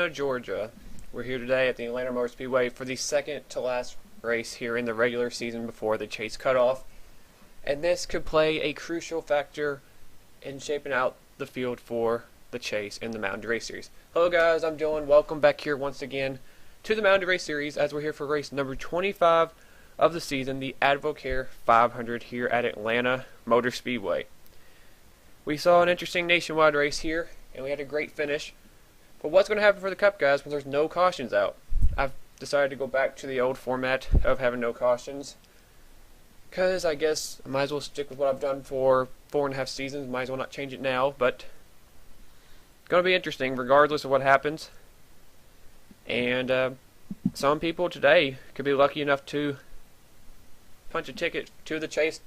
Atlanta, Georgia. We're here today at the Atlanta Motor Speedway for the second to last race here in the regular season before the chase cutoff. And this could play a crucial factor in shaping out the field for the chase in the Mountain Dew Race Series. Hello guys, I'm Dylan. Welcome back here once again to the Mountain Dew Race Series as we're here for race number 25 of the season, the AdvoCare 500 here at Atlanta Motor Speedway. We saw an interesting nationwide race here, and we had a great finish. But what's going to happen for the Cup, guys, when there's no cautions out? I've decided to go back to the old format of having no cautions, because I guess I might as well stick with what I've done for 4.5 seasons. Might as well not change it now, but it's going to be interesting regardless of what happens. And some people today could be lucky enough to punch a ticket to the chase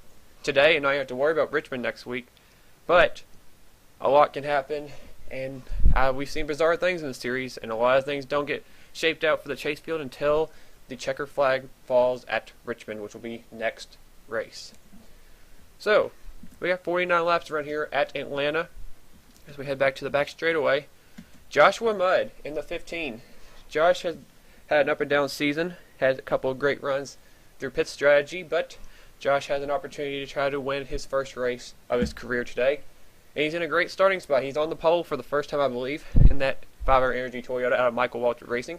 today and not have to worry about Richmond next week. But a lot can happen, and we've seen bizarre things in the series, and a lot of things don't get shaped out for the chase field until the checker flag falls at Richmond, which will be next race. So we got 49 laps around here at Atlanta as we head back to the back straightaway. Joshua Mudd in the 15. Josh has had an up and down season, had a couple of great runs through pit strategy, but Josh has an opportunity to try to win his first race of his career today. And he's in a great starting spot. He's on the pole for the first time, I believe, in that 5-hour Energy Toyota out of Michael Waltrip Racing.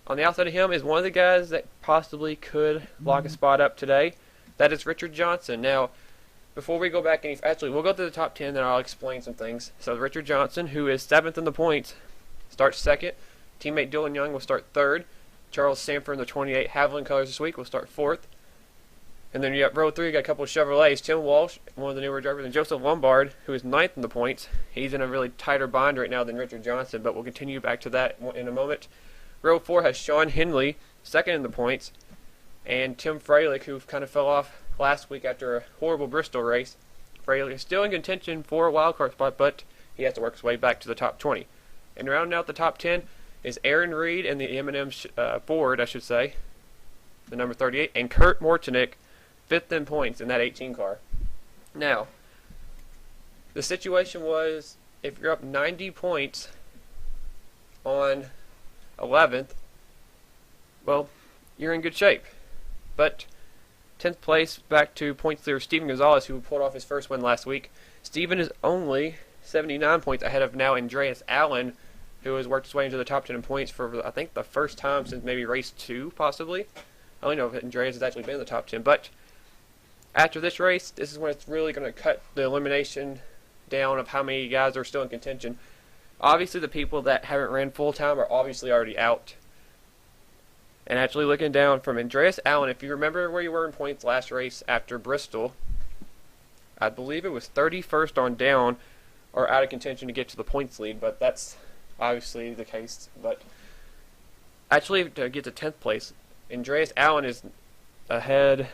On the outside of him is one of the guys that possibly could lock a spot up today. That is Richard Johnson. Now, before we go back, actually, we'll go through the top 10, then I'll explain some things. So Richard Johnson, who is 7th in the points, starts second. Teammate Dylan Young will start third. Charles Sanford in the 28 Haviland colors this week will start fourth. And then you got row 3, you got a couple of Chevrolets. Tim Walsh, one of the newer drivers, and Joseph Lombard, who is 9th in the points. He's in a really tighter bind right now than Richard Johnson, but we'll continue back to that in a moment. Row 4 has Sean Henley, 2nd in the points, and Tim Freilich, who kind of fell off last week after a horrible Bristol race. Freilich is still in contention for a wildcard spot, but he has to work his way back to the top 20. And rounding out the top 10 is Aaron Reed in the M&M Ford, I should say, the number 38, and Kurt Mortonick, 5th in points in that 18 car. Now, the situation was, if you're up 90 points on 11th, well, you're in good shape. But 10th place, back to points leader Steven Gonzalez, who pulled off his first win last week. Steven is only 79 points ahead of now Andreas Allen, who has worked his way into the top 10 in points for, I think, the first time since maybe race 2, possibly. I don't know if Andreas has actually been in the top 10, but after this race, this is when it's really going to cut the elimination down of how many guys are still in contention. Obviously, the people that haven't ran full-time are obviously already out. And actually looking down from Andreas Allen, if you remember where you were in points last race after Bristol, I believe it was 31st on down or out of contention to get to the points lead, but that's obviously the case. But actually, to get to 10th place, Andreas Allen is ahead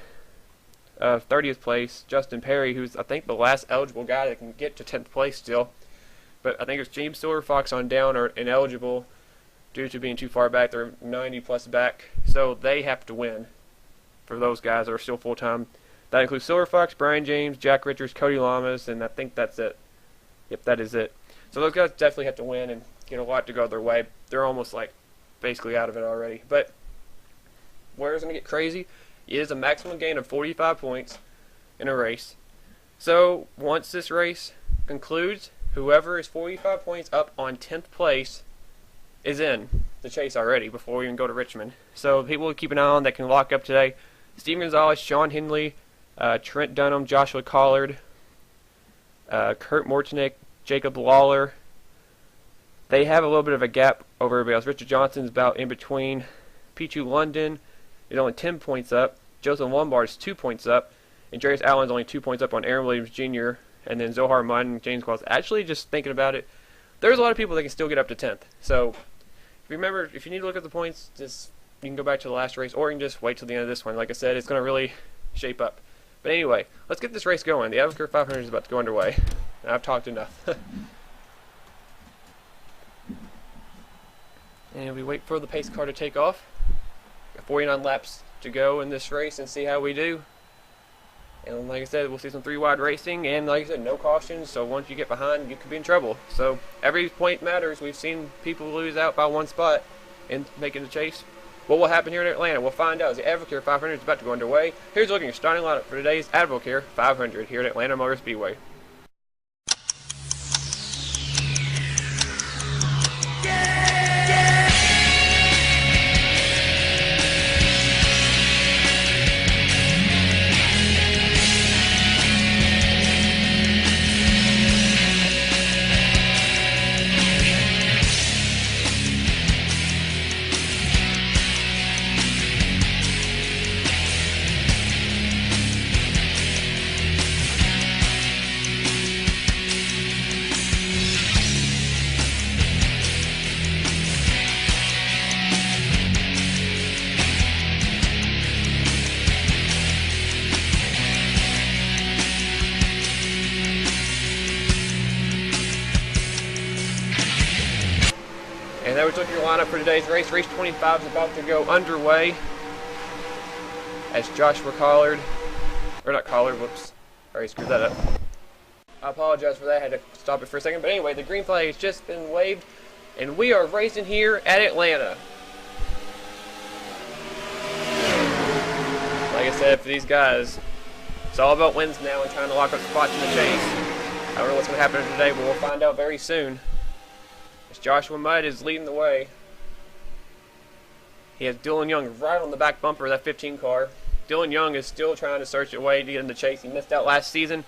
of 30th place Justin Perry, who's I think the last eligible guy that can get to 10th place still. But I think it's James Silverfox on down are ineligible due to being too far back. They're 90 plus back, so they have to win for those guys that are still full-time. That includes Silverfox, Brian James, Jack Richards, Cody Lamas, and I think that's it. Yep, that is it. So those guys definitely have to win and get a lot to go their way. They're almost like basically out of it already. But where it's going to get crazy is a maximum gain of 45 points in a race. So once this race concludes, whoever is 45 points up on 10th place is in the chase already before we even go to Richmond. So people to keep an eye on that can lock up today: Steven Gonzalez, Sean Henley, Trent Dunham, Joshua Collard, Kurt Mortonick, Jacob Lawler. They have a little bit of a gap over everybody else. Richard Johnson's about in between. Pichu London is only 10 points up. Joseph Lombard is 2 points up. And Andreas Allen's only 2 points up on Aaron Williams Jr. And then Zohar Mudd and James Qualls. Actually, just thinking about it, there's a lot of people that can still get up to 10th. So, if you remember, if you need to look at the points, just you can go back to the last race, or you can just wait till the end of this one. Like I said, it's going to really shape up. But anyway, let's get this race going. The AdvoCare 500 is about to go underway. I've talked enough. And we wait for the pace car to take off. Got 49 laps to go in this race and see how we do. And like I said, we'll see some 3-wide racing, and like I said, no cautions, so once you get behind, you could be in trouble. So every point matters. We've seen people lose out by 1 spot in making the chase. What will happen here in Atlanta? We'll find out as the AdvoCare 500 is about to go underway. Here's looking at your starting lineup for today's AdvoCare 500 here at Atlanta Motor Speedway. And that was looking at your lineup for today's race. Race 25 is about to go underway as Joshua Collard, or not Collard, whoops, I already screwed that up. I apologize for that, I had to stop it for a second. But anyway, the green flag has just been waved, and we are racing here at Atlanta. Like I said, for these guys, it's all about wins now and trying to lock up spots in the chase. I don't know what's going to happen today, but we'll find out very soon. Joshua Mudd is leading the way. He has Dylan Young right on the back bumper of that 15 car. Dylan Young is still trying to search a way to get in the chase. He missed out last season.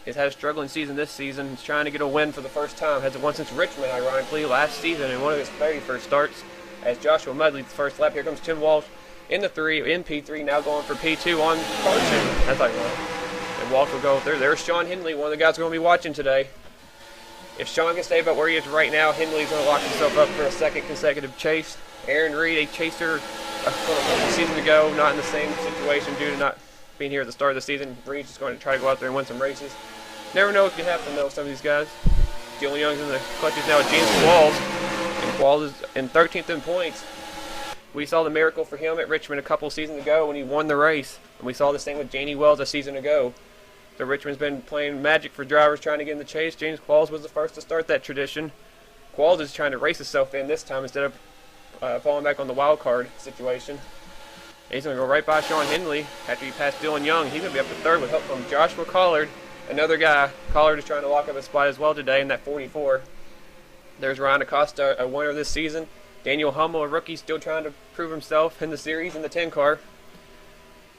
He's had a struggling season this season. He's trying to get a win for the first time. Hasn't won since Richmond, ironically, last season in one of his very first starts. As Joshua Mudd leads the first lap, here comes Tim Walsh in the P3, now going for P2 on caution. That's ironic. And Walsh will go there. There's Sean Henley, one of the guys we're going to be watching today. If Sean can stay about where he is right now, Henley's going to lock himself up for a second consecutive chase. Aaron Reed, a chaser a couple seasons ago, not in the same situation due to not being here at the start of the season. Reed's just going to try to go out there and win some races. Never know what can happen, though, with some of these guys. Dylan Young's in the clutches now with James Qualls. And Qualls is in 13th in points. We saw the miracle for him at Richmond a couple seasons ago when he won the race. And we saw the same with Janie Wells a season ago. So Richmond's been playing magic for drivers trying to get in the chase. James Qualls was the first to start that tradition. Qualls is trying to race himself in this time instead of falling back on the wild card situation. And he's going to go right by Sean Henley after he passed Dylan Young. He's going to be up to third with help from Joshua Collard, another guy. Collard is trying to lock up his spot as well today in that 44. There's Ryan Acosta, a winner this season. Daniel Hummel, a rookie, still trying to prove himself in the series in the 10 car.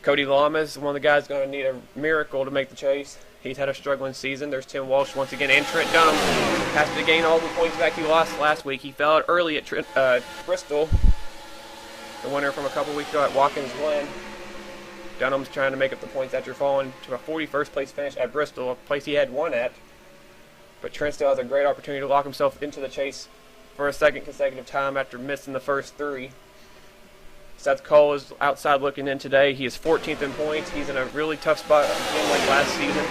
Cody Lamas, one of the guys going to need a miracle to make the chase. He's had a struggling season. There's Tim Walsh once again, and Trent Dunham has to gain all the points back he lost last week. He fell out early at Bristol, the winner from a couple weeks ago at Watkins Glen. Dunham's trying to make up the points after falling to a 41st place finish at Bristol, a place he had won at. But Trent still has a great opportunity to lock himself into the chase for a second consecutive time after missing the first 3. Seth Cole is outside looking in today. He is 14th in points. He's in a really tough spot again like last season.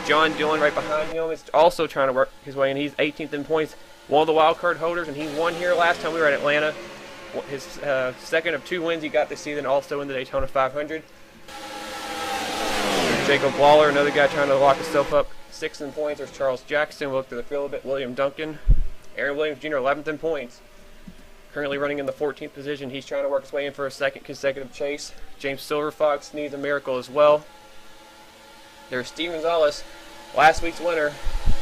John Dillon right behind him is also trying to work his way in. He's 18th in points, one of the wild card holders, and he won here last time we were at Atlanta. His second of 2 wins he got this season, also in the Daytona 500. Jacob Waller, another guy trying to lock himself up, 6th in points. There's Charles Jackson. We'll look through the field a bit. William Duncan. Aaron Williams Jr., 11th in points. Currently running in the 14th position. He's trying to work his way in for a second consecutive chase. James Silverfox needs a miracle as well. There's Steve Gonzalez, last week's winner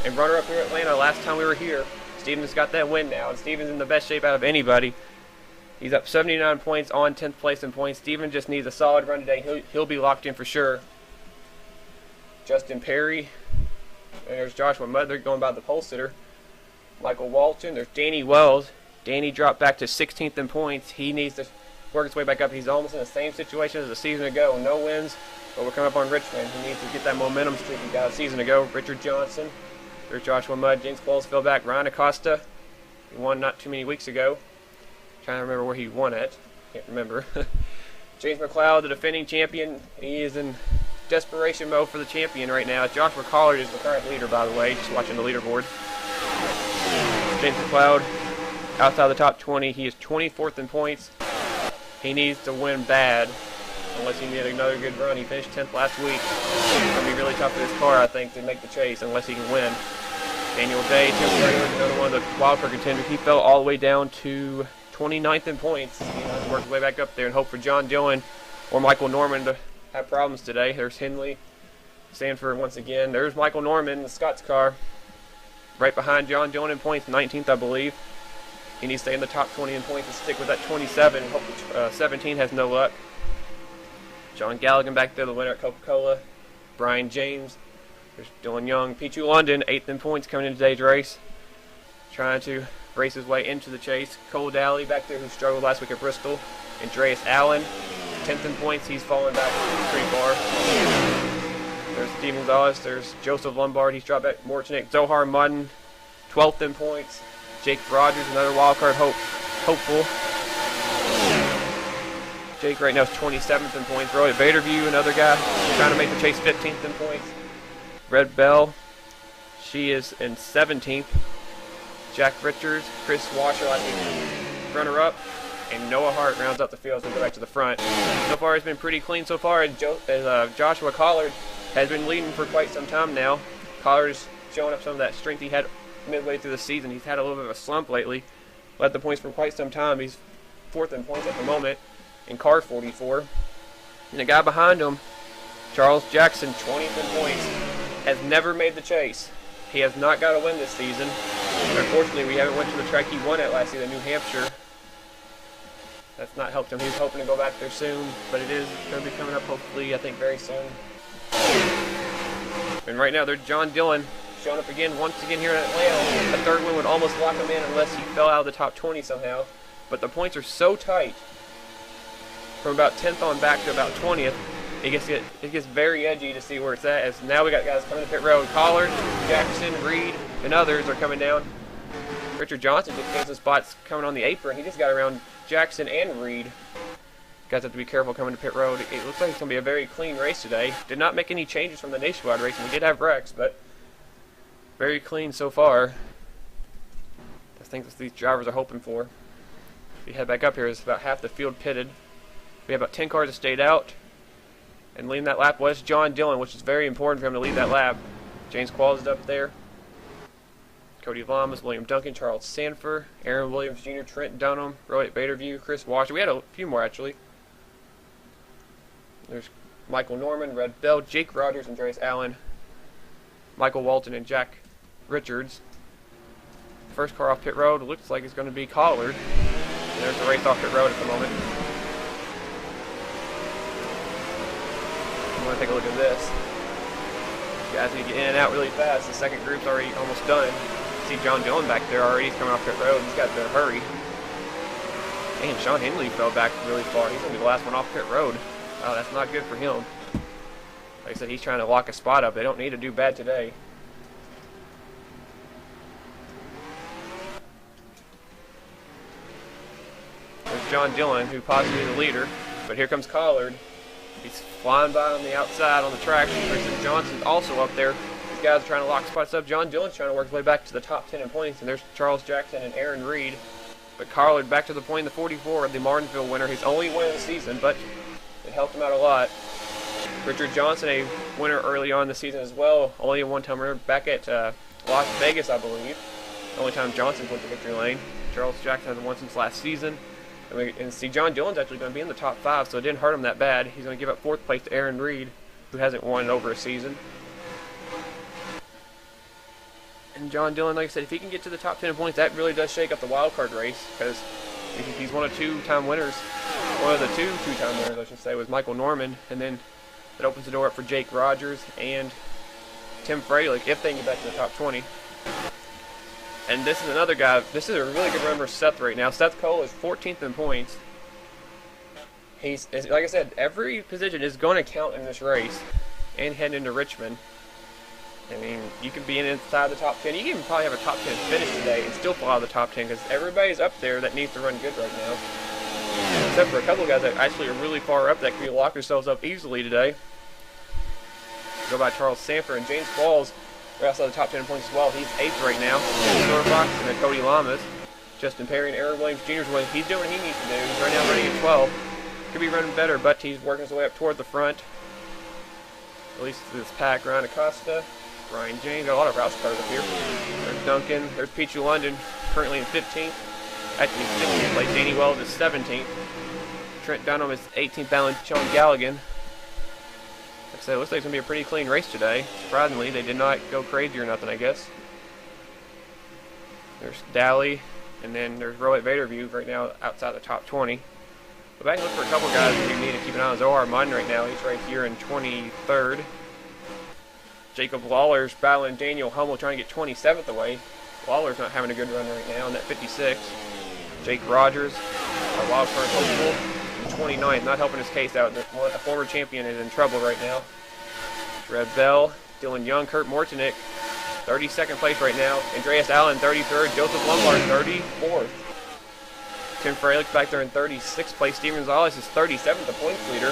and runner-up here at Atlanta last time we were here. Steven's got that win now, and Steven's in the best shape out of anybody. He's up 79 points on 10th place in points. Steven just needs a solid run today. He'll be locked in for sure. Justin Perry. And there's Joshua Mudd going by the pole sitter. Michael Walton. There's Danny Wells. Danny dropped back to 16th in points. He needs to work his way back up. He's almost in the same situation as a season ago. No wins, but we're coming up on Richmond. He needs to get that momentum streak he got a season ago. Richard Johnson. There's Joshua Mudd. James Qualls fell back. Ryan Acosta. He won not too many weeks ago. Trying to remember where he won at. Can't remember. James McLeod, the defending champion. He is in desperation mode for the champion right now. Joshua Collard is the current leader, by the way. Just watching the leaderboard. James McLeod. Outside the top 20, he is 24th in points. He needs to win bad unless he can get another good run. He finished 10th last week. It's going to be really tough for this car, I think, to make the chase unless he can win. Daniel Day, Tim Fraylin, another one of the wildcard contenders. He fell all the way down to 29th in points. He has to work his way back up there and hope for John Dillon or Michael Norman to have problems today. There's Henley, Sanford once again. There's Michael Norman, the Scott's car, right behind John Dillon in points, 19th, I believe. He needs to stay in the top 20 in points and stick with that 27. Hope 17 has no luck. John Galligan back there, the winner at Coca-Cola. Brian James. There's Dylan Young. Pichu London, 8th in points coming into today's race. Trying to race his way into the chase. Cole Daly back there, who struggled last week at Bristol. Andreas Allen, 10th in points. He's fallen back pretty far. There's Steve Gonzalez. There's Joseph Lombard. He's dropped back. Morchnik. Zohar Mudden, 12th in points. Jake Rogers, another wildcard hopeful. Jake right now is 27th in points. Roy Baderview, another guy trying to make the chase, 15th in points. Red Bell, she is in 17th. Jack Richards, Chris Washer, I think, runner-up. And Noah Hart rounds out the field as we go back to the front. So far, it's been pretty clean so far. And Joshua Collard has been leading for quite some time now. Collard is showing up some of that strength he had midway through the season. He's had a little bit of a slump lately. Led the points for quite some time. He's 4th in points at the moment in car 44. And the guy behind him, Charles Jackson, 20th in points, has never made the chase. He has not got a win this season. Unfortunately, we haven't went to the track he won at last season, New Hampshire. That's not helped him. He was hoping to go back there soon, but it is going to be coming up hopefully, I think, very soon. And right now, there's John Dillon showing up again, once again here in Atlanta. A third win would almost lock him in unless he fell out of the top 20 somehow. But the points are so tight, from about 10th on back to about 20th, it gets very edgy to see where it's at. As now we got guys coming to pit road. Collard, Jackson, Reed, and others are coming down. Richard Johnson just gained some spots coming on the apron. He just got around Jackson and Reed. Guys have to be careful coming to pit road. It looks like it's going to be a very clean race today. Did not make any changes from the nationwide race, and we did have wrecks, but very clean so far. I think that's what these drivers are hoping for. If we head back up here, it's about half the field pitted. We have about 10 cars that stayed out. And leading that lap was John Dillon, which is very important for him to lead that lap. James Qualls is up there. Cody Lamas, William Duncan, Charles Sanford, Aaron Williams Jr., Trent Dunham, Roy Baderview, Chris Washer. We had a few more, actually. There's Michael Norman, Red Bell, Jake Rogers, Andreas Allen, Michael Walton, and Jack Richards. First car off pit road looks like it's going to be Collard. And there's the race off pit road at the moment. I'm going to take a look at this. You guys need to get in and out really fast. The second group's already almost done. See John Dillon back there already. He's coming off pit road. He's got to hurry. And Sean Henley fell back really far. He's going to be the last one off pit road. Oh, that's not good for him. Like I said, he's trying to lock a spot up. They don't need to do bad today. There's John Dillon, who possibly the leader. But here comes Collard. He's flying by on the outside on the track. Richard Johnson's also up there. These guys are trying to lock spots up. John Dillon's trying to work his way back to the top 10 in points. And there's Charles Jackson and Aaron Reed. But Collard back to the point in the 44 of the Martinsville winner. His only win of the season, but it helped him out a lot. Richard Johnson, a winner early on in the season as well. Only a one-time winner back at Las Vegas, I believe. The only time Johnson went to victory lane. Charles Jackson hasn't won since last season. And see, John Dillon's actually going to be in the top 5, so it didn't hurt him that bad. He's going to give up 4th place to Aaron Reed, who hasn't won in over a season. And John Dillon, like I said, if he can get to the top 10 points, that really does shake up the wild card race, because he's one of two-time winners. One of the two-time winners, I should say, was Michael Norman, and then it opens the door up for Jake Rogers and Tim Fralick if they can get back to the top 20. And this is another guy. This is a really good run for Seth right now. Seth Cole is 14th in points. He's, like I said, every position is going to count in this race and heading into Richmond. I mean, you can be inside the top 10. You can even probably have a top 10 finish today and still fall out of the top 10 because everybody's up there that needs to run good right now. Except for a couple of guys that actually are really far up that can lock themselves up easily today. Go by Charles Sanford and James Qualls. They're outside the top 10 points as well. He's 8th right now. Fox and then Cody Lamas. Justin Perry and Aaron Williams Jr. is what he's doing what he needs to do. He's right now running at 12. could be running better, but he's working his way up toward the front. At least this pack. Ryan Acosta, Ryan James, got a lot of Roush cars up here. There's Duncan, there's Peachy London, currently in 15th. Actually 16th place. Danny Wells is 17th. Trent Dunham is 18th. Alan Sean Galligan. Like I said, it looks like it's going to be a pretty clean race today. Surprisingly, they did not go crazy or nothing, I guess. There's Daly, and then there's Rohit Vaderview right now outside the top 20. Go back and look for a couple guys that you need to keep an eye on. Zohar Munn right now, he's right here in 23rd. Jacob Lawler's battling Daniel Hummel trying to get 27th away. Lawler's not having a good run right now in that 56. Jake Rogers, a wild card hopeful, in 29th, not helping his case out. A former champion is in trouble right now. Red Bell, Dylan Young, Kurt Mortonick, 32nd place right now. Andreas Allen, 33rd. Joseph Lombard, 34th. Tim Freilich back there in 36th place. Steven Gonzalez is 37th, the points leader.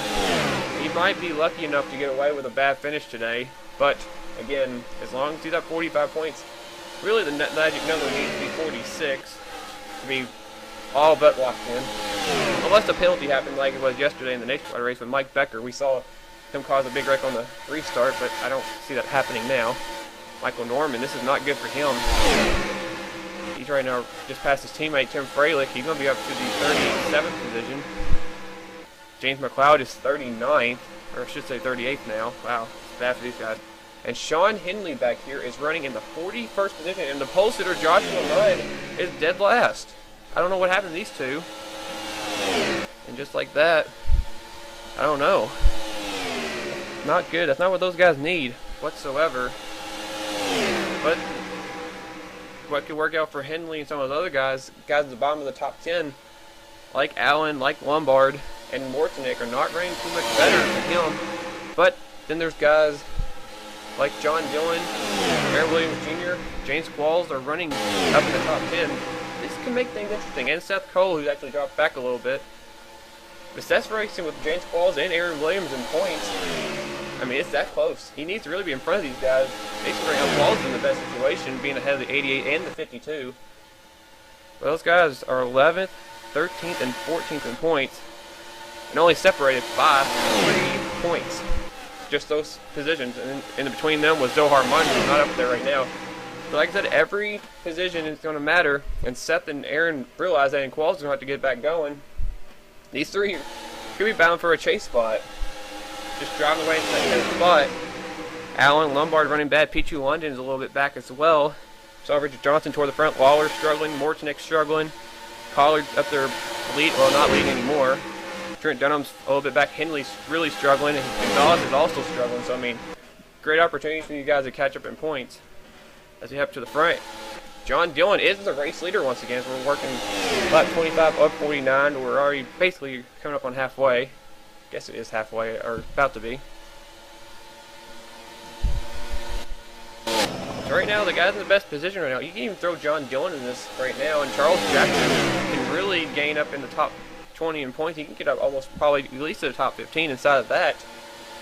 He might be lucky enough to get away with a bad finish today, but again, as long as he's at 45 points, really the magic number needs to be 46 to be all but locked in. Unless a penalty happened like it was yesterday in the nationwide race with Mike Becker. We saw him cause a big wreck on the restart, but I don't see that happening now. Michael Norman, this is not good for him. He's right now just past his teammate Tim Freilich. He's going to be up to the 37th position. James McLeod is 39th, or I should say 38th now. Wow, it's bad for these guys. And Sean Henley back here is running in the 41st position, and the pole sitter Joshua Mudd is dead last. I don't know what happened to these two. And just like that, I don't know. Not good. That's not what those guys need whatsoever. But what could work out for Henley and some of those other guys at the bottom of the top 10, like Allen, like Lombard, and Mortonick, are not running too much better than him. But then there's guys like John Dillon, Aaron Williams Jr., James Qualls are running up in the top 10. This can make things interesting. And Seth Cole, who's actually dropped back a little bit. But Seth's racing with James Qualls and Aaron Williams in points. I mean, it's that close. He needs to really be in front of these guys. Basically, Qualls in the best situation, being ahead of the 88 and the 52. But those guys are 11th, 13th, and 14th in points, and only separated by 3 points. Just those positions, and in between them was Zohar Munn, who's not up there right now. But like I said, every position is going to matter, and Seth and Aaron realize that, and Qualls is going to have to get back going. These three could be bound for a chase spot. Just driving away into that 10th spot. Allen, Lombard running bad. Peachy London is a little bit back as well. Saw Richard Johnson toward the front. Lawler struggling. Mortonick struggling. Collard up there lead, well, not leading anymore. Trent Dunham's a little bit back. Henley's really struggling, and Gonzalez is also struggling. So, I mean, great opportunity for you guys to catch up in points as we head to the front. John Dillon is the race leader once again. So we're working lap 25 up 49. We're already basically coming up on halfway. Guess it is halfway, or about to be. So right now, the guy's in the best position right now. You can even throw John Dillon in this right now, and Charles Jackson can really gain up in the top 20 in points. He can get up almost probably at least to the top 15 inside of that.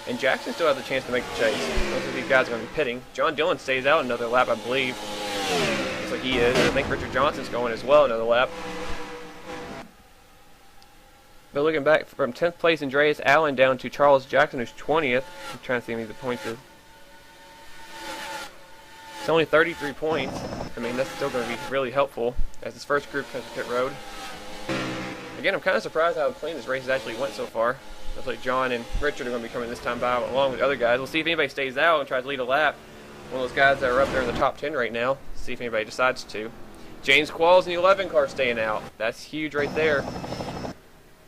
And Jackson still has a chance to make the chase. Most of these guys are going to be pitting. John Dillon stays out another lap, I believe. Looks like he is. I think Richard Johnson's going as well another lap. But looking back from 10th place, Andreas Allen down to Charles Jackson, who's 20th. I'm trying to see how many the points is. It's only 33 points. I mean, that's still going to be really helpful as this first group comes to pit road. Again, I'm kind of surprised how clean this race has actually went so far. Looks like John and Richard are going to be coming this time by along with the other guys. We'll see if anybody stays out and tries to lead a lap. One of those guys that are up there in the top 10 right now. See if anybody decides to. James Qualls in the 11 car staying out. That's huge right there.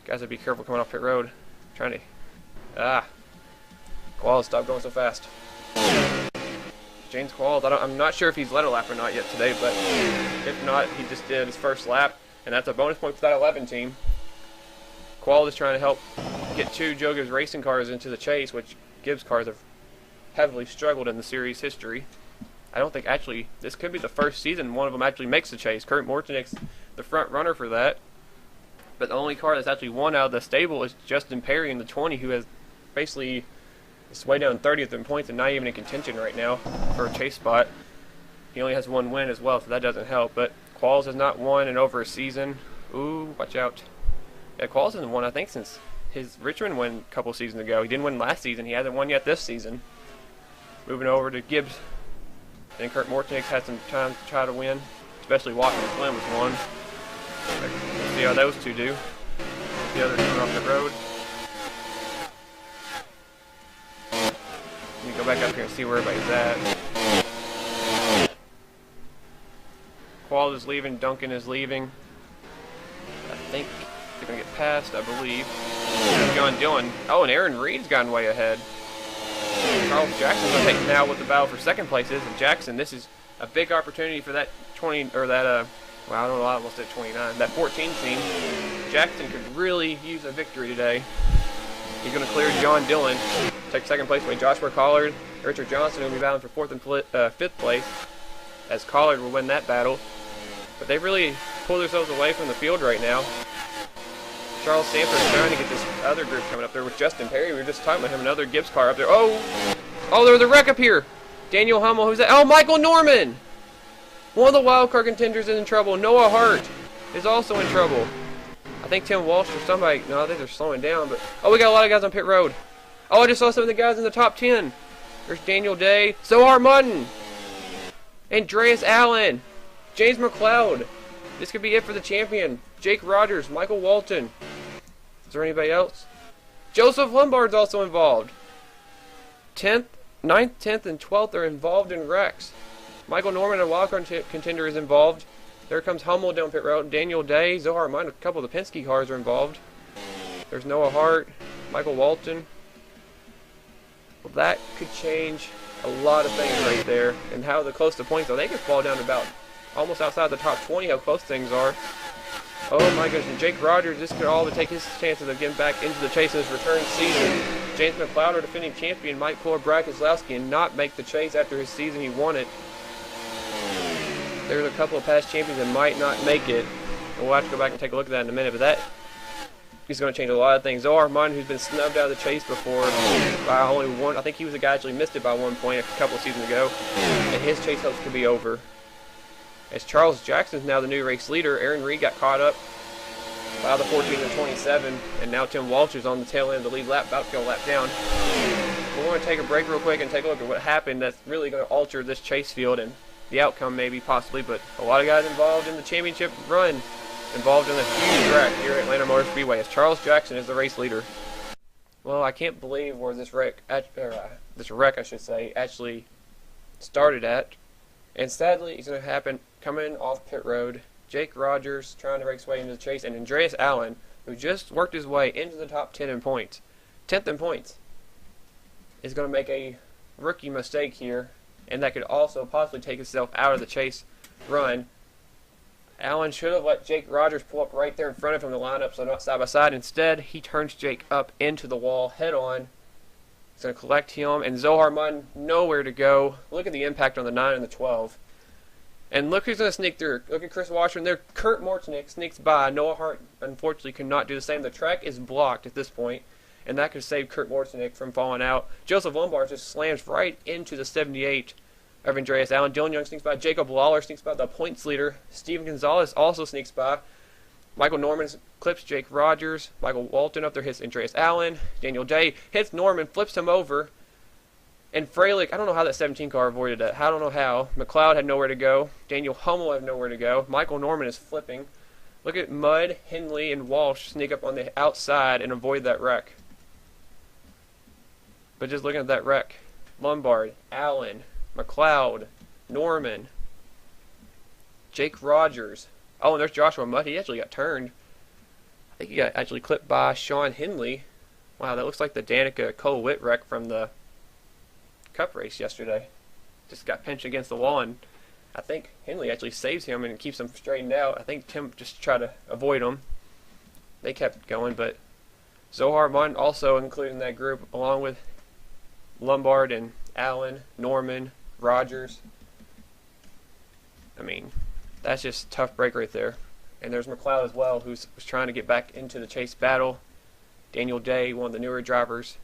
Guys, would be careful coming off pit road. Trying to. Qualls, stop going so fast. James Qualls, I'm not sure if he's led a lap or not yet today, but if not, he just did his first lap, and that's a bonus point for that 11 team. Qualls is trying to help get two Joe Gibbs racing cars into the chase, which Gibbs cars have heavily struggled in the series history. I don't think actually this could be the first season one of them actually makes the chase. Kurt Mortonick's the front runner for that. But the only car that's actually won out of the stable is Justin Perry in the 20, who has basically is way down 30th in points and not even in contention right now for a chase spot. He only has one win as well, so that doesn't help. But Qualls has not won in over a season. Ooh, watch out. Yeah, Qualls hasn't won, I think, since his Richmond win a couple seasons ago. He didn't win last season. He hasn't won yet this season. Moving over to Gibbs. And Kurt Mortnick's had some time to try to win, especially Watkins Glen was one. Let's see how those two do. The other coming off the road. Let me go back up here and see where everybody's at. Qual is leaving, Duncan is leaving. I think they're going to get past, I believe. John Dillon. Oh, and Aaron Reed's gotten way ahead. Charles Jackson's going to take now what the battle for second place is. And Jackson, this is a big opportunity for that 20, or that, well, I don't know, I almost said 29. That 14 team. Jackson could really use a victory today. He's going to clear John Dillon. Take second place away. Joshua Collard, Richard Johnson will be battling for fourth and fifth place, as Collard will win that battle. But they really pull themselves away from the field right now. Charles Sanford is trying to get this other group coming up there with Justin Perry. We were just talking about him, another Gibbs car up there. Oh, there was a wreck up here. Daniel Hummel, who's that? Oh, Michael Norman. One of the wild card contenders is in trouble. Noah Hart is also in trouble. I think Tim Walsh or somebody. No, I think they're slowing down. But oh, we got a lot of guys on pit road. Oh, I just saw some of the guys in the top 10. There's Daniel Day, Zohar Mutton, Andreas Allen, James McLeod. This could be it for the champion. Jake Rogers, Michael Walton. Is there anybody else? Joseph Lombard's also involved. 10th, 9th, 10th, and 12th are involved in wrecks. Michael Norman, a wildcard contender, is involved. There comes Hummel down pit road. Daniel Day, Zohar Mutton, a couple of the Penske cars are involved. There's Noah Hart, Michael Walton. Well, that could change a lot of things right there. And how the close to points are. They could fall down to about almost outside the top 20, how close things are. Oh my goodness, and Jake Rogers, this could all take his chances of getting back into the chase in his return season. James McLeod, our defending champion, might pull a Brad Keselowski and not make the chase after his season he won it. There's a couple of past champions that might not make it. And we'll have to go back and take a look at that in a minute, but that is going to change a lot of things. Zohar Mutton, who's been snubbed out of the chase before by only one, I think he was the guy who actually missed it by 1 point a couple of seasons ago, and his chase hopes could be over. As Charles Jackson is now the new race leader, Aaron Reed got caught up by the 14 and 27, and now Tim Walsh is on the tail end of the lead lap, about to go a lap down. We're going to take a break real quick and take a look at what happened that's really going to alter this chase field and the outcome maybe, possibly, but a lot of guys involved in the championship run, involved in a huge wreck here at Atlanta Motor Speedway, as Charles Jackson is the race leader. Well, I can't believe where this wreck, I should say, actually started at. And sadly, it's going to happen coming off pit road. Jake Rogers trying to break his way into the chase, and Andreas Allen, who just worked his way into the top 10 in points, 10th in points, is going to make a rookie mistake here, and that could also possibly take himself out of the chase run. Allen should have let Jake Rogers pull up right there in front of him in the lineup, so not side by side. Instead, he turns Jake up into the wall head on. He's going to collect him, and Zohar Mutton nowhere to go. Look at the impact on the 9 and the 12. And look who's going to sneak through. Look at Chris Washburn there. Kurt Mortnick sneaks by. Noah Hart, unfortunately, could not do the same. The track is blocked at this point, and that could save Kurt Mortnick from falling out. Joseph Lombard just slams right into the 78 of Andreas Allen. Dylan Young sneaks by. Jacob Lawler sneaks by. The points leader, Steven Gonzalez, also sneaks by. Michael Norman clips Jake Rogers. Michael Walton up there hits Andreas Allen. Daniel Day hits Norman, flips him over. And Freilich, I don't know how that 17 car avoided that. I don't know how. McLeod had nowhere to go. Daniel Hummel had nowhere to go. Michael Norman is flipping. Look at Mudd, Henley, and Walsh sneak up on the outside and avoid that wreck. But just looking at that wreck, Lombard, Allen, McLeod, Norman, Jake Rogers. Oh, and there's Joshua Mudd. He actually got turned. I think he got actually clipped by Sean Henley. Wow, that looks like the Danica Cole Witt wreck from the Cup race yesterday. Just got pinched against the wall, and I think Henley actually saves him and keeps him straightened out. I think Tim just tried to avoid him. They kept going, but Zohar Mutton also included in that group, along with Lombard and Allen, Norman, Rogers. I mean, that's just a tough break right there. And there's McLeod as well, who was trying to get back into the chase battle. Daniel Day, one of the newer drivers.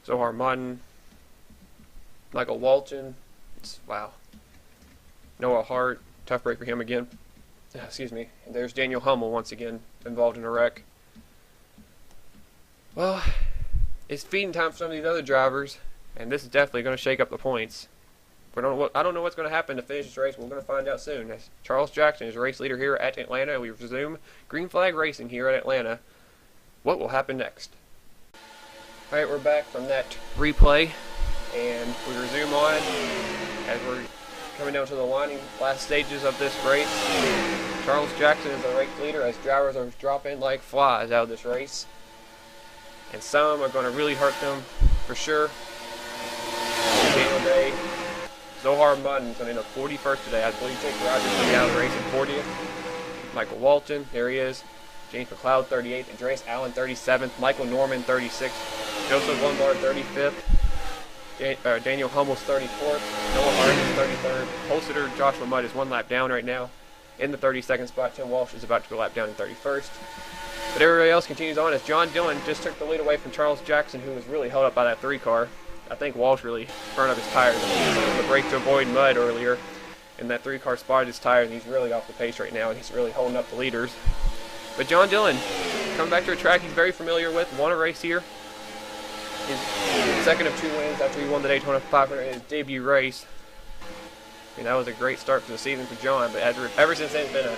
Zohar Mutton. Michael Walton. Wow. Noah Hart. Tough break for him again. Excuse me. And there's Daniel Hummel once again involved in a wreck. Well, it's feeding time for some of these other drivers, and this is definitely going to shake up the points. I don't know what's going to happen to finish this race. We're going to find out soon. As Charles Jackson is race leader here at Atlanta, and we resume green flag racing here at Atlanta. What will happen next? Alright, we're back from that replay, and we resume on as we're coming down to the last stages of this race. Charles Jackson is the race leader as drivers are dropping like flies out of this race. And some are going to really hurt them for sure. Daniel Day, Zohar Muddin's going to end up 41st today. I believe Jake Rogers will be out of the race in 40th. Michael Walton, there he is. James McLeod 38th. Andreas Allen 37th. Michael Norman 36th. Joseph Lombard 35th. Daniel Hummel's 34th. Noah Harden 33rd. Holsteter Joshua Mudd is one lap down right now in the 32nd spot. Tim Walsh is about to go lap down in 31st. But everybody else continues on as John Dillon just took the lead away from Charles Jackson, who was really held up by that 3 car. I think Walsh really burned up his tires on the brake to avoid mud earlier. And that 3 car spotted his tires, and he's really off the pace right now, and he's really holding up the leaders. But John Dillon, coming back to a track he's very familiar with, won a race here. His second of 2 wins after he won the Daytona 500 in his debut race. I mean, that was a great start for the season for John, but ever since then, it's been a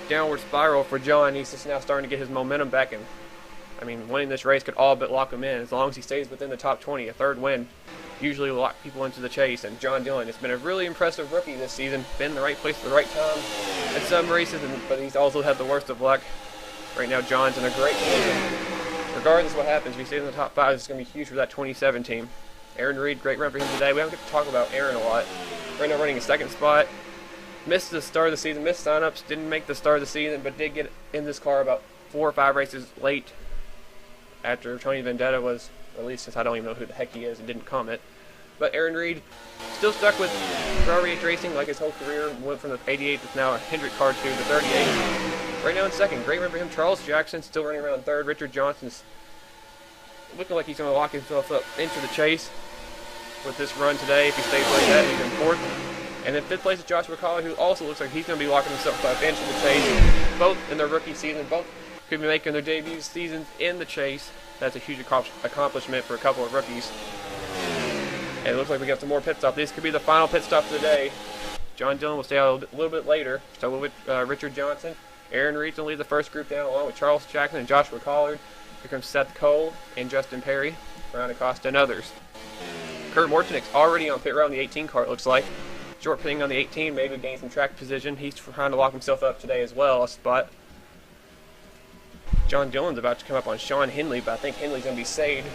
downward spiral for John. He's just now starting to get his momentum back, and I mean, winning this race could all but lock him in as long as he stays within the top 20. A third win usually will lock people into the chase, and John Dillon has been a really impressive rookie this season. Been in the right place at the right time at some races, but he's also had the worst of luck. Right now, John's in a great position. Regardless of what happens, if he stays in the top 5, it's going to be huge for that 27 team. Aaron Reed, great run for him today. We haven't get to talk about Aaron a lot. Right now, running a 2nd spot. Missed the start of the season, missed signups, didn't make the start of the season, but did get in this car about 4 or 5 races late after Tony Vendetta was released, since I don't even know who the heck he is and didn't comment. But Aaron Reed still stuck with Ferrari H Racing like his whole career. Went from the 88 that's now a Hendrick car to the 38. Right now in 2nd. Great run for him. Charles Jackson still running around 3rd. Richard Johnson's looking like he's going to lock himself up into the chase with this run today. If he stays like that, he's in 4th. And in 5th place is Joshua Colley, who also looks like he's going to be locking himself up into the chase. Both in their rookie season, both could be making their debut seasons in the chase. That's a huge accomplishment for a couple of rookies. And it looks like we got some more pit stops. This could be the final pit stop of the day. John Dillon will stay out a little bit later. So with Richard Johnson. Aaron Reed's going to lead the first group down along with Charles Jackson and Joshua Collard. Here comes Seth Cole and Justin Perry, Brian Acosta, and others. Kurt Mortenick's already on pit road on the 18 car, it looks like. Short pitting on the 18, maybe gain some track position. He's trying to lock himself up today as well, a spot. John Dillon's about to come up on Sean Henley, but I think Henley's going to be saved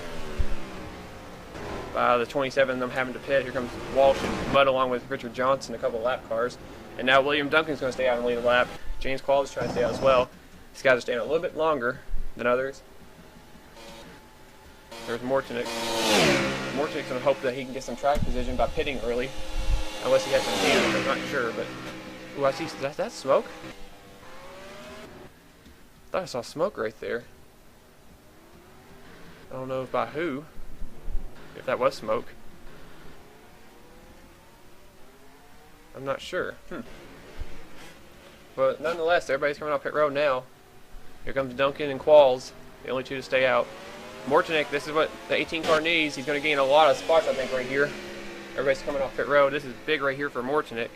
by the 27 of them having to pit. Here comes Walsh and Mudd along with Richard Johnson, a couple of lap cars. And now William Duncan's going to stay out and lead a lap. James Qualls is trying to stay out as well. These guys are staying a little bit longer than others. There's Mortenick. Mortenick's going to hope that he can get some track position by pitting early. Unless he has some damage, I'm not sure, but... Ooh, I see, that's smoke? I thought I saw smoke right there. I don't know by who, if that was smoke. I'm not sure. But nonetheless, everybody's coming off pit road now. Here comes Duncan and Qualls, the only 2 to stay out. Mortenick, this is what the 18 car needs. He's going to gain a lot of spots, I think, right here. Everybody's coming off pit road. This is big right here for Mortenick.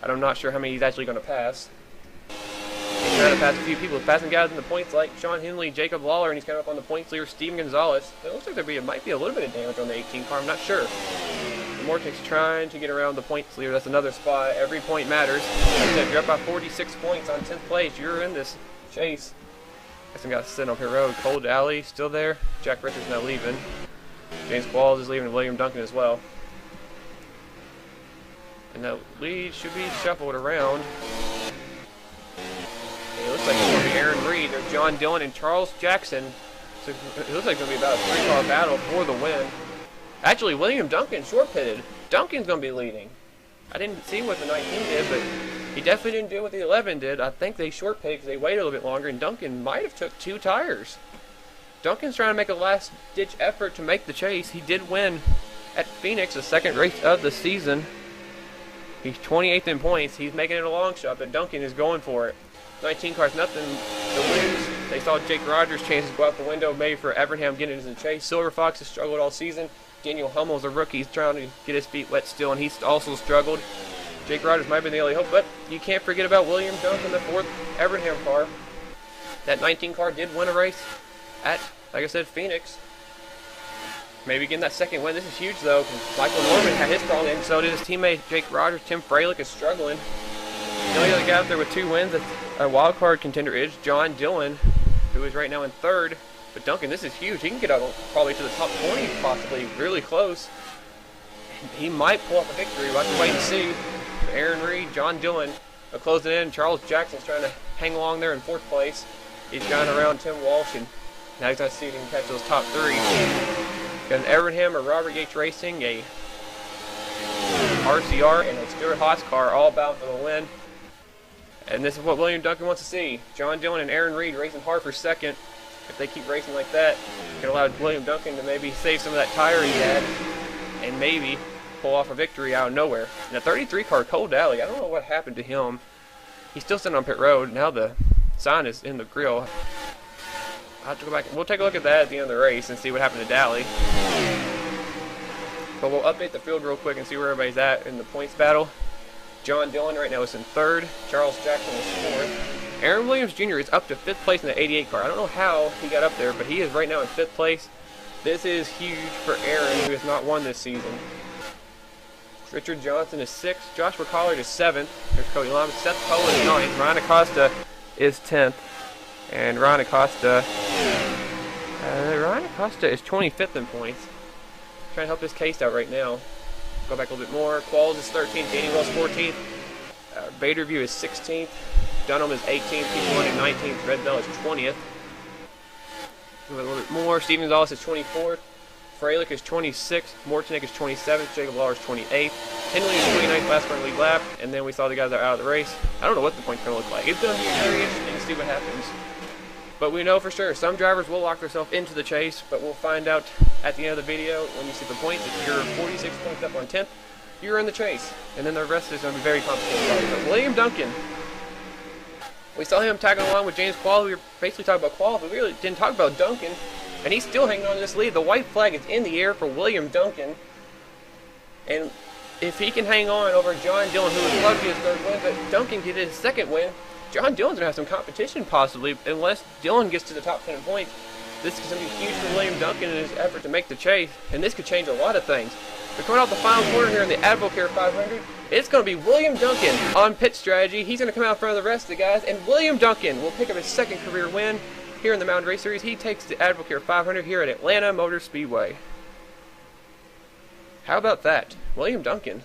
I'm not sure how many he's actually going to pass. He's trying to pass a few people. He's passing guys in the points like Sean Henley, Jacob Lawler, and he's coming up on the points leader, Steven Gonzalez. It looks like there might be a little bit of damage on the 18 car. I'm not sure. Mortenick's trying to get around the points leader. That's another spot. Every point matters. Like I said, if you're up by 46 points on 10th place, you're in this chase. Got some guys sitting on pit road. Cole Alley still there. Jack Richards now leaving. James Qualls is leaving, and William Duncan as well. And that lead should be shuffled around. It looks like it's going to be Aaron Reed. There's John Dillon and Charles Jackson. So it looks like it's going to be about a 3-car battle for the win. Actually, William Duncan short pitted. Duncan's going to be leading. I didn't see what the 19 did, but he definitely didn't do what the 11 did. I think they short pitted because they waited a little bit longer, and Duncan might have took 2 tires. Duncan's trying to make a last-ditch effort to make the chase. He did win at Phoenix, the 2nd race of the season. He's 28th in points. He's making it a long shot, but Duncan is going for it. 19 cars, nothing to lose. They saw Jake Rogers' chances go out the window, maybe for Evernham getting into the chase. Silver Fox has struggled all season. Daniel Hummel's a rookie. He's trying to get his feet wet still, and he's also struggled. Jake Rogers might have been the only hope, but you can't forget about William Duncan, the 4th Evernham car. That 19 car did win a race at, like I said, Phoenix. Maybe getting that second win. This is huge, though, because Michael Norman had his problem, and so did his teammate Jake Rogers. Tim Freilich is struggling. The only other guy out there with 2 wins, a wild card contender, is John Dillon, who is right now in 3rd. But Duncan, this is huge. He can get out probably to the top 20, possibly really close. He might pull off a victory. We'll have to wait and see. Aaron Reed, John Dillon are closing in. Charles Jackson's trying to hang along there in 4th place. He's gone around Tim Walsh, and now he's got to see if he can catch those top 3. Got an Evernham or Robert Yates Racing, a RCR, and a Stuart Haas car, all bound for the win. And this is what William Duncan wants to see. John Dillon and Aaron Reed racing hard for 2nd. If they keep racing like that, it can allow William Duncan to maybe save some of that tire he had and maybe pull off a victory out of nowhere. And a 33 car, Cole Daly, I don't know what happened to him. He's still sitting on pit road. Now the sign is in the grill. I'll have to go back. We'll take a look at that at the end of the race and see what happened to Daly. But we'll update the field real quick and see where everybody's at in the points battle. John Dillon right now is in 3rd. Charles Jackson is 4th. Aaron Williams Jr. is up to 5th place in the 88 car. I don't know how he got up there, but he is right now in 5th place. This is huge for Aaron, who has not won this season. Richard Johnson is 6th. Joshua Collard is 7th. There's Cody Lum. Seth Poe is 9th. Ryan Acosta is 10th. And Ryan Acosta is 25th in points. Trying to help his case out right now. Go back a little bit more. Qualls is 13th. Danny Wells 14th. Baderview is 16th. Dunham is 18th. People is 19th. Red Bell is 20th. A little bit more. Steven Gonzalez is 24th. Freilich is 26th. Mortonick is 27th. Jacob Lauer is 28th. Henley is 29th last run league lap. And then we saw the guys that are out of the race. I don't know what the point's going to look like. It's going to be very interesting to see what happens. But we know for sure some drivers will lock themselves into the chase, but we'll find out at the end of the video when you see the points. If you're 46 points up on 10th, you're in the chase. And then the rest is going to be very complicated. But William Duncan, we saw him tagging along with James Quall. We were basically talking about Quall, but we really didn't talk about Duncan. And he's still hanging on to this lead. The white flag is in the air for William Duncan. And if he can hang on over John Dillon, who would love to get his 3rd win, but Duncan get his 2nd win, John Dillon's going to have some competition possibly, unless Dillon gets to the top 10 points. This is going to be huge for William Duncan in his effort to make the chase, and this could change a lot of things. We're coming out the final corner here in the AdvoCare 500. It's going to be William Duncan on pit strategy. He's going to come out in front of the rest of the guys, and William Duncan will pick up his 2nd career win here in the Mountain Race Series. He takes the AdvoCare 500 here at Atlanta Motor Speedway. How about that? William Duncan.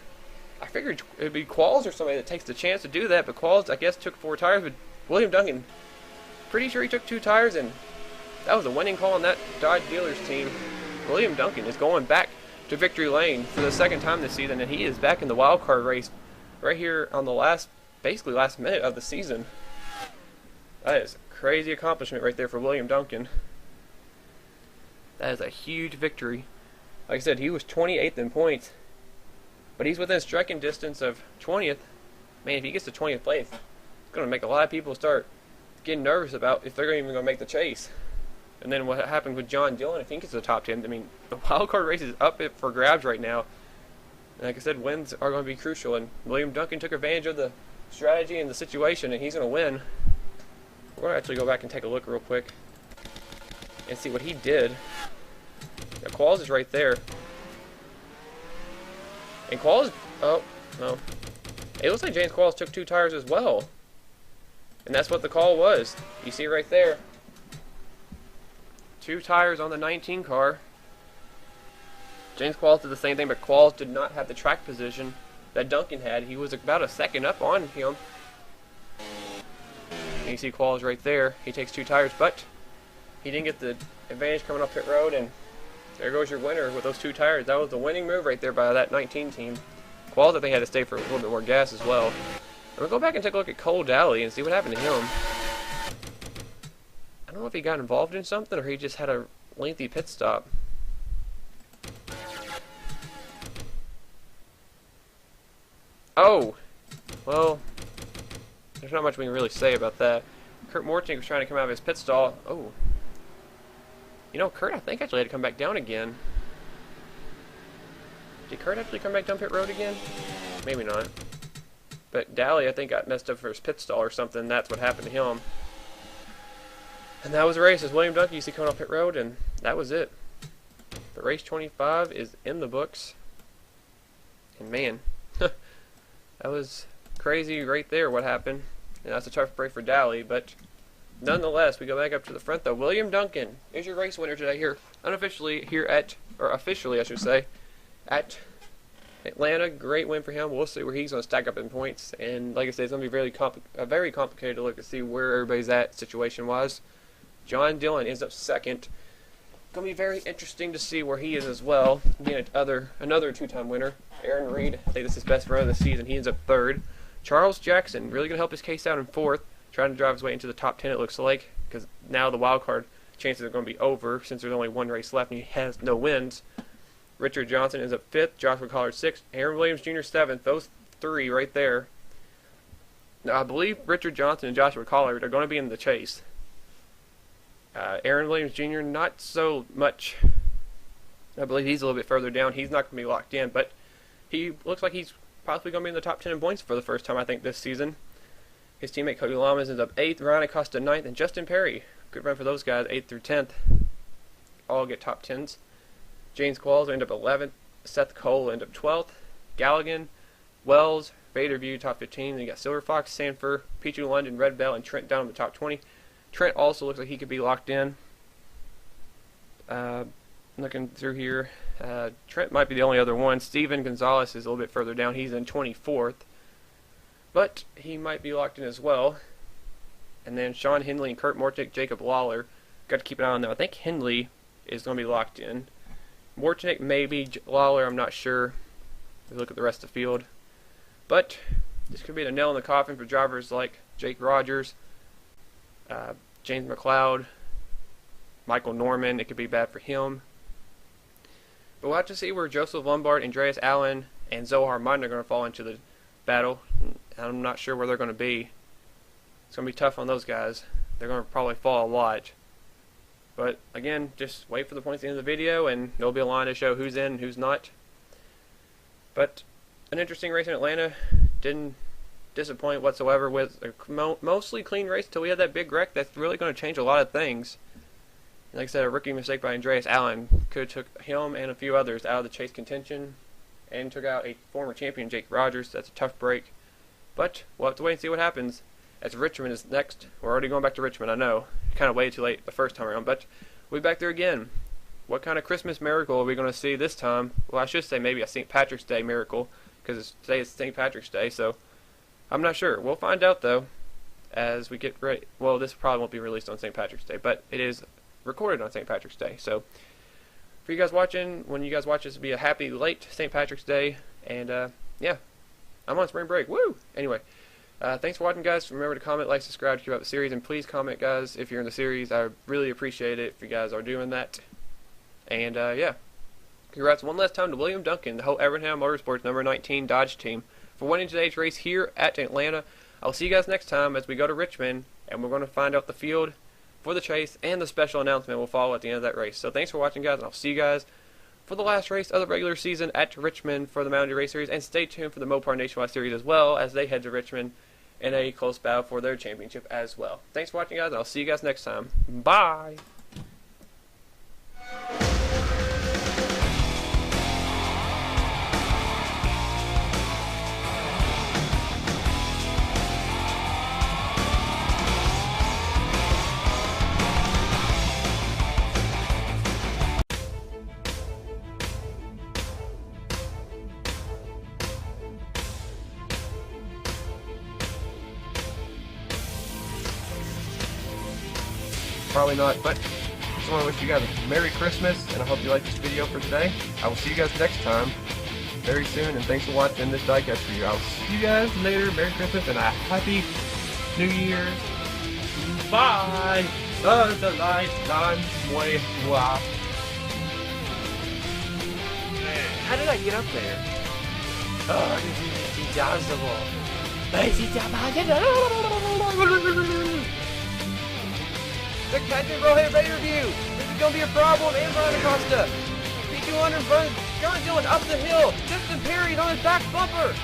I figured it would be Qualls or somebody that takes the chance to do that, but Qualls, I guess, took 4 tires, but William Duncan, pretty sure he took 2 tires, and that was a winning call on that Dodge dealers team. William Duncan is going back to victory lane for the 2nd time this season, and he is back in the wild card race right here on the basically last minute of the season. That is a crazy accomplishment right there for William Duncan. That is a huge victory. Like I said, he was 28th in points. But he's within striking distance of 20th. Man, if he gets to 20th place, it's going to make a lot of people start getting nervous about if they're even going to make the chase. And then what happened with John Dillon, if he gets to the top 10, I mean, the wild card race is up for grabs right now. And like I said, wins are going to be crucial. And William Duncan took advantage of the strategy and the situation, and he's going to win. We're going to actually go back and take a look real quick and see what he did. Now, Qualls is right there. And Qualls, oh, no. It looks like James Qualls took 2 tires as well. And that's what the call was. You see right there. 2 tires on the 19 car. James Qualls did the same thing, but Qualls did not have the track position that Duncan had. He was about a 2nd up on him. And you see Qualls right there. He takes 2 tires, but he didn't get the advantage coming up pit road, and there goes your winner with those 2 tires. That was the winning move right there by that 19 team. Qualls, that they had to stay for a little bit more gas as well. And we'll go back and take a look at Cole Daly and see what happened to him. I don't know if he got involved in something or he just had a lengthy pit stop. Oh! Well, there's not much we can really say about that. Kurt Mortnick was trying to come out of his pit stall. Oh. You know, Kurt, I think, actually had to come back down again. Did Kurt actually come back down pit road again? Maybe not. But Daly, I think, got messed up for his pit stall or something. That's what happened to him. And that was the race. As William Duncan, you see coming off pit road, and that was it. The race 25 is in the books. And man, that was crazy right there what happened. And that's a tough break for Daly, but nonetheless, we go back up to the front though. William Duncan is your race winner today here, unofficially here at, or officially I should say, at Atlanta. Great win for him. We'll see where he's going to stack up in points. And like I said, it's going to be very complicated to look to see where everybody's at situation-wise. John Dillon ends up second. Going to be very interesting to see where he is as well. Being another two-time winner. Aaron Reed, I think this is his best run of the season. He ends up third. Charles Jackson, really going to help his case out in fourth. Trying to drive his way into the top 10, it looks like. Because now the wild card chances are going to be over since there's only one race left and he has no wins. Richard Johnson ends up fifth. Joshua Collard sixth. Aaron Williams Jr. seventh. Those three right there. Now, I believe Richard Johnson and Joshua Collard are going to be in the chase. Aaron Williams Jr. not so much. I believe he's a little bit further down. He's not going to be locked in, but he looks like he's possibly going to be in the top 10 in points for the first time, I think, this season. His teammate Cody Lamas ends up 8th, Ryan Acosta 9th, and Justin Perry, good run for those guys, 8th through 10th. All get top 10s. James Qualls end up 11th, Seth Cole end up 12th, Galligan, Wells, Vaderview top 15, then you got Silver Fox, Sanford, Pichu London, Red Bell, and Trent down in the top 20. Trent also looks like he could be locked in. Looking through here, Trent might be the only other one. Steven Gonzalez is a little bit further down. He's in 24th. But he might be locked in as well. And then Sean Hindley and Kurt Mortnick, Jacob Lawler. Got to keep an eye on them. I think Hindley is going to be locked in. Mortnick maybe. Lawler, I'm not sure. If you look at the rest of the field. But this could be the nail in the coffin for drivers like Jake Rogers, James McLeod, Michael Norman. It could be bad for him. But we'll have to see where Joseph Lombard, Andreas Allen, and Zohar Martin are going to fall into the battle. I'm not sure where they're going to be. It's going to be tough on those guys. They're going to probably fall a lot. But again, just wait for the points at the end of the video, and there'll be a line to show who's in and who's not. But an interesting race in Atlanta. Didn't disappoint whatsoever with a mostly clean race until we had that big wreck. That's really going to change a lot of things. Like I said, a rookie mistake by Andreas Allen could have took him and a few others out of the chase contention and took out a former champion, Jake Rogers. That's a tough break. But we'll have to wait and see what happens as Richmond is next. We're already going back to Richmond, I know. Kind of waited too late the first time around, but we'll be back there again. What kind of Christmas miracle are we going to see this time? Well, I should say maybe a St. Patrick's Day miracle, because today is St. Patrick's Day, so I'm not sure. We'll find out, though, as we get ready. Well, this probably won't be released on St. Patrick's Day, but it is recorded on St. Patrick's Day. So for you guys watching, when you guys watch this, it'll be a happy late St. Patrick's Day. And yeah, I'm on spring break. Woo! Anyway, thanks for watching, guys. Remember to comment, like, subscribe to keep up the series, and please comment, guys, if you're in the series. I really appreciate it if you guys are doing that. And yeah, congrats one last time to William Duncan, the whole Atlanta Motorsports number 19 Dodge team, for winning today's race here at Atlanta. I'll see you guys next time as we go to Richmond, and we're going to find out the field for the chase, and the special announcement will follow at the end of that race. So thanks for watching, guys, and I'll see you guys for the last race of the regular season at Richmond for the Mountain Dew Race Series, and stay tuned for the Mopar Nationwide Series as well as they head to Richmond in a close battle for their championship as well. Thanks for watching, guys, and I'll see you guys next time. Bye! Probably not, but I just want to wish you guys a Merry Christmas, and I hope you like this video for today. I will see you guys next time, very soon, and thanks for watching this diecast for you. I will see you guys later. Merry Christmas and a Happy New Year. Bye! The lights on way wow. How did I get up there? Oh, this is impossible. The Captain Rohit Raider View. This is going to be a problem. And Brian Acosta. P200 runs John Dillon up the hill. Justin Perry's on his back bumper.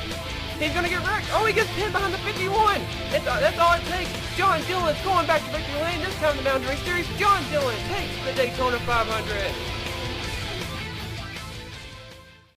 He's going to get wrecked. Oh, he gets pinned behind the 51. That's all it takes. John Dillon's going back to victory lane. This time the Mountain Race Series. John Dillon takes the Daytona 500.